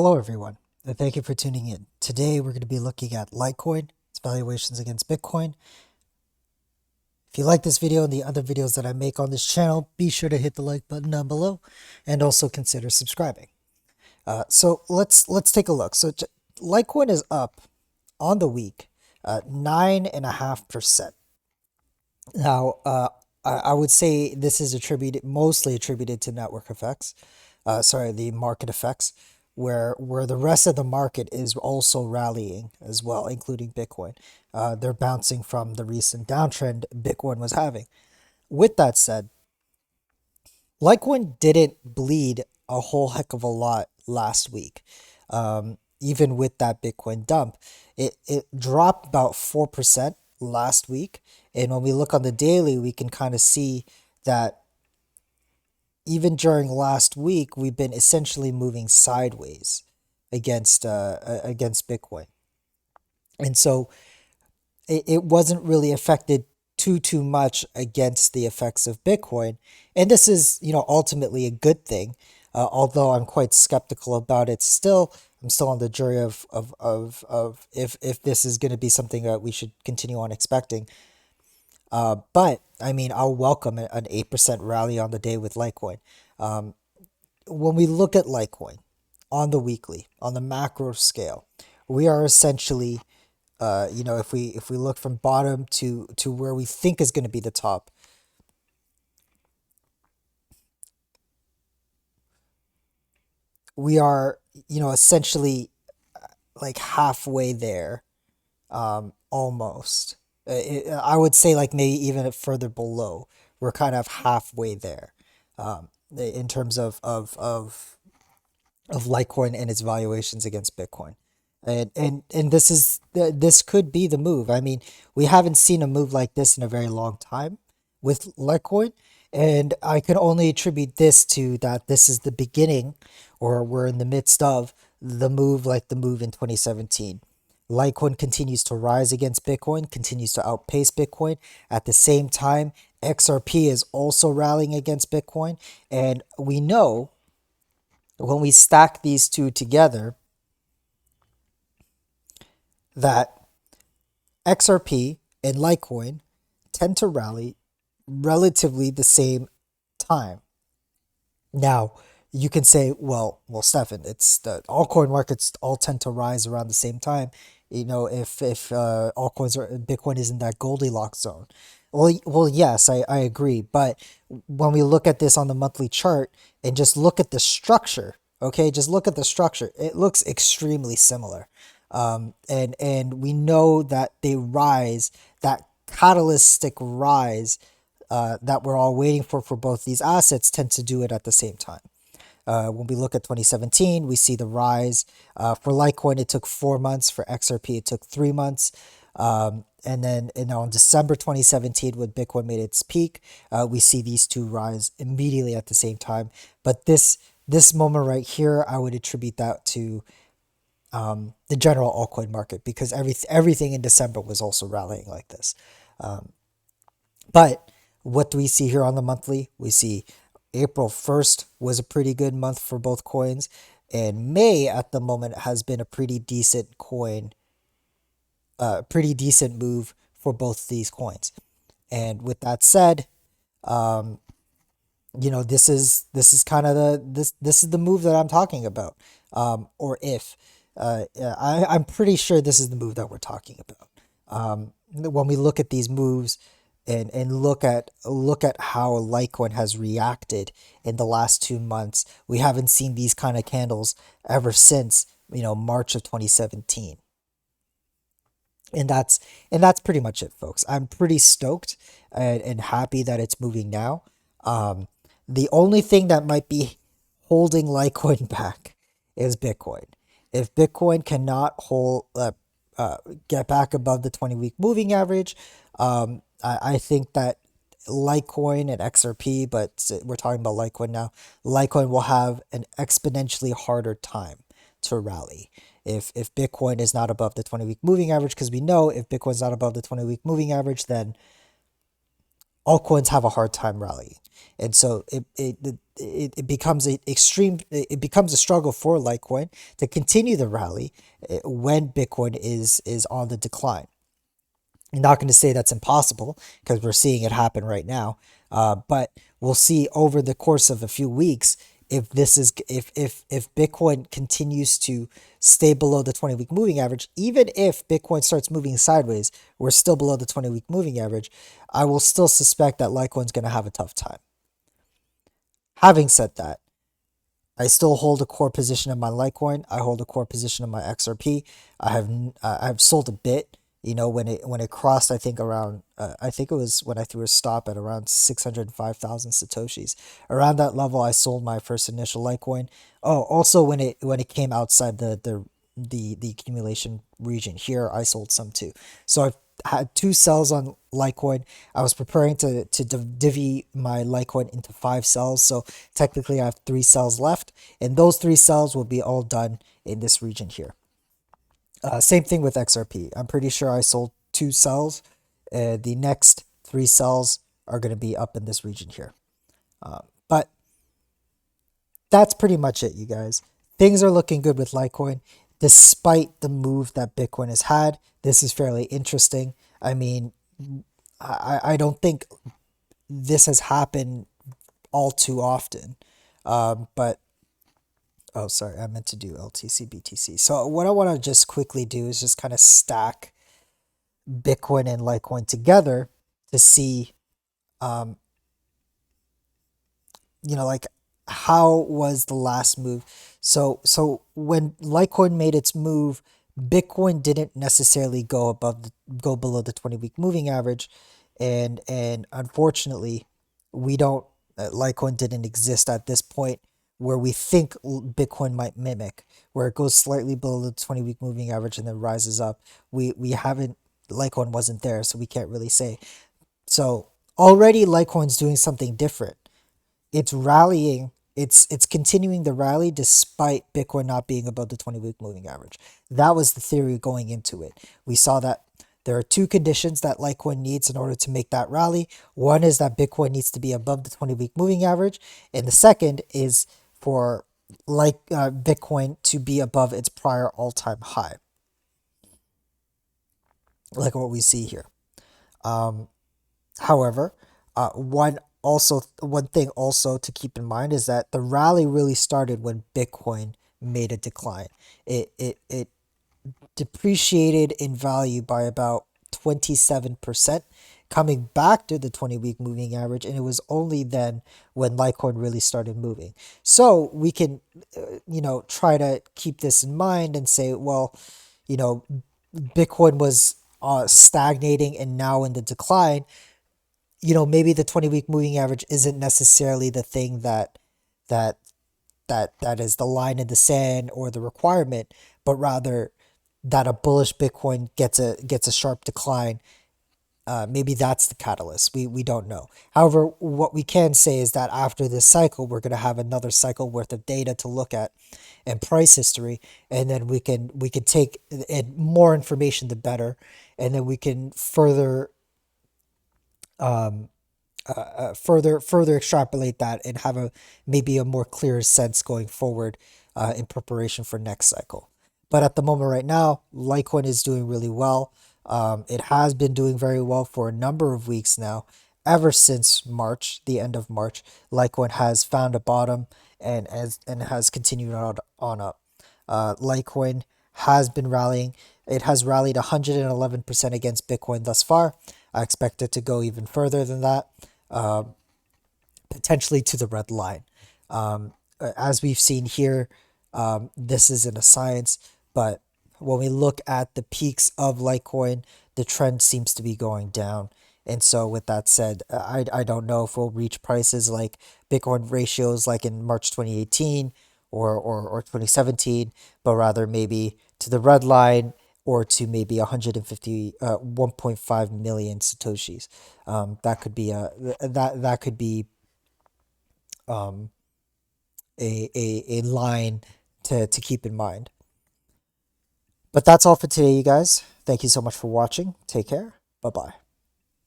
Hello, everyone, and thank you for tuning in. Today, we're going to be looking at Litecoin, its valuations against Bitcoin. If you like this video and the other videos that I make on this channel, be sure to hit the like button down below, and also consider subscribing. So let's take a look. Litecoin is up on the week, 9.5%. Now, I would say this is mostly attributed to network effects. The market effects, where the rest of the market is also rallying as well, including Bitcoin. They're bouncing from the recent downtrend Bitcoin was having. With that said, Litecoin didn't bleed a whole heck of a lot last week. Even with that Bitcoin dump, it dropped about 4% last week. And when we look on the daily, we can kind of see that even during last week, we've been essentially moving sideways against Bitcoin. And so it wasn't really affected too much against the effects of Bitcoin. And this is, ultimately a good thing. Although I'm quite skeptical about it still. I'm still on the jury of if this is going to be something that we should continue on expecting. But I mean, I'll welcome an 8% rally on the day with Litecoin. When we look at Litecoin on the weekly, on the macro scale, we are essentially, if we look from bottom to where we think is going to be the top, we are, essentially like halfway there, almost. I would say like maybe even further below. We're kind of halfway there, in terms of Litecoin and its valuations against Bitcoin. And this could be the move. I mean, we haven't seen a move like this in a very long time with Litecoin, and I can only attribute this to that this is the beginning, or we're in the midst of the move like the move in 2017. Litecoin continues to rise against Bitcoin, continues to outpace Bitcoin. At the same time, XRP is also rallying against Bitcoin, and we know when we stack these two together that XRP and Litecoin tend to rally relatively the same time. Now, you can say, well, Stefan, it's the altcoin markets all tend to rise around the same time. If altcoins or Bitcoin is in that Goldilocks zone. Well, yes, I agree. But when we look at this on the monthly chart and just look at the structure, okay, just look at the structure. It looks extremely similar. And we know that they rise, that catalytic rise, that we're all waiting for both these assets tend to do it at the same time. When we look at 2017, we see the rise. For Litecoin, it took 4 months. For XRP, it took 3 months. And then on December 2017, when Bitcoin made its peak, we see these two rise immediately at the same time. But this moment right here, I would attribute that to the general altcoin market, because everything in December was also rallying like this. But what do we see here on the monthly? We see April 1st was a pretty good month for both coins, and May at the moment has been a pretty decent pretty decent move for both these coins. And with that said, this is kind of this is the move that I'm talking about. Or if I'm pretty sure this is the move that we're talking about. When we look at these moves and look at how Litecoin has reacted in the last 2 months, we haven't seen these kind of candles ever since March of 2017. And that's pretty much it, folks. I'm pretty stoked and happy that it's moving now. The only thing that might be holding Litecoin back is Bitcoin. If Bitcoin cannot get back above the 20-week moving average, I think that Litecoin and XRP, but we're talking about Litecoin now, Litecoin will have an exponentially harder time to rally if Bitcoin is not above the 20-week moving average, because we know if Bitcoin's not above the 20-week moving average, then altcoins have a hard time rallying. And so it becomes a extreme, it becomes a struggle for Litecoin to continue the rally when Bitcoin is on the decline. I'm not going to say that's impossible because we're seeing it happen right now. But we'll see over the course of a few weeks if this is if Bitcoin continues to stay below the 20-week moving average. Even if Bitcoin starts moving sideways, we're still below the 20-week moving average. I will still suspect that Litecoin's going to have a tough time. Having said that, I still hold a core position in my Litecoin. I hold a core position in my XRP. I've sold a bit. You know, when it crossed, I think around I think it was when I threw a stop at around 605,000 satoshis. Around that level, I sold my first initial Litecoin. Oh, also when it came outside the accumulation region here, I sold some too. So I've had two sells on Litecoin. I was preparing to divvy my Litecoin into 5 sells. So technically I have 3 sells left, and those 3 sells will be all done in this region here. Same thing with XRP. I'm pretty sure I sold 2 sells. The next 3 sells are going to be up in this region here. But that's pretty much it, you guys. Things are looking good with Litecoin, despite the move that Bitcoin has had. This is fairly interesting. I mean, I don't think this has happened all too often. But oh, sorry, I meant to do LTC BTC. So what I want to just quickly do is just kind of stack Bitcoin and Litecoin together to see, um, like how was the last move. So when Litecoin made its move, Bitcoin didn't necessarily go below the 20-week moving average, and unfortunately, we don't Litecoin didn't exist at this point where we think Bitcoin might mimic, where it goes slightly below the 20-week moving average and then rises up. We haven't Litecoin wasn't there, so we can't really say. So already Litecoin's doing something different. It's rallying. It's continuing the rally despite Bitcoin not being above the 20-week moving average. That was the theory going into it. We saw that there are 2 conditions that Litecoin needs in order to make that rally. One is that Bitcoin needs to be above the 20-week moving average, and the second is for Bitcoin to be above its prior all-time high, like what we see here. However, one thing also to keep in mind is that the rally really started when Bitcoin made a decline. It depreciated in value by about 27%, coming back to the 20-week moving average, and it was only then when Litecoin really started moving. So we can, try to keep this in mind and say, well, you know, Bitcoin was stagnating and now in the decline. Maybe the 20-week moving average isn't necessarily the thing that that is the line in the sand or the requirement, but rather that a bullish Bitcoin gets a sharp decline. Maybe that's the catalyst. We don't know. However, what we can say is that after this cycle, we're going to have another cycle worth of data to look at and price history, and then we can take and more information the better, and then we can further extrapolate that and have a maybe a more clear sense going forward in preparation for next cycle. But at the moment right now, Litecoin is doing really well. It has been doing very well for a number of weeks now. Ever since March, the end of March, Litecoin has found a bottom and has continued on up. Litecoin has been rallying. It has rallied 111% against Bitcoin thus far. I expect it to go even further than that, potentially to the red line. As we've seen here, this isn't a science, but when we look at the peaks of Litecoin, the trend seems to be going down. And so, with that said, I don't know if we'll reach prices like Bitcoin ratios like in March 2018 or 2017, but rather maybe to the red line or to maybe 1.5 million Satoshis. That could be that could be a line to keep in mind. But that's all for today, you guys. Thank you so much for watching. Take care. Bye bye.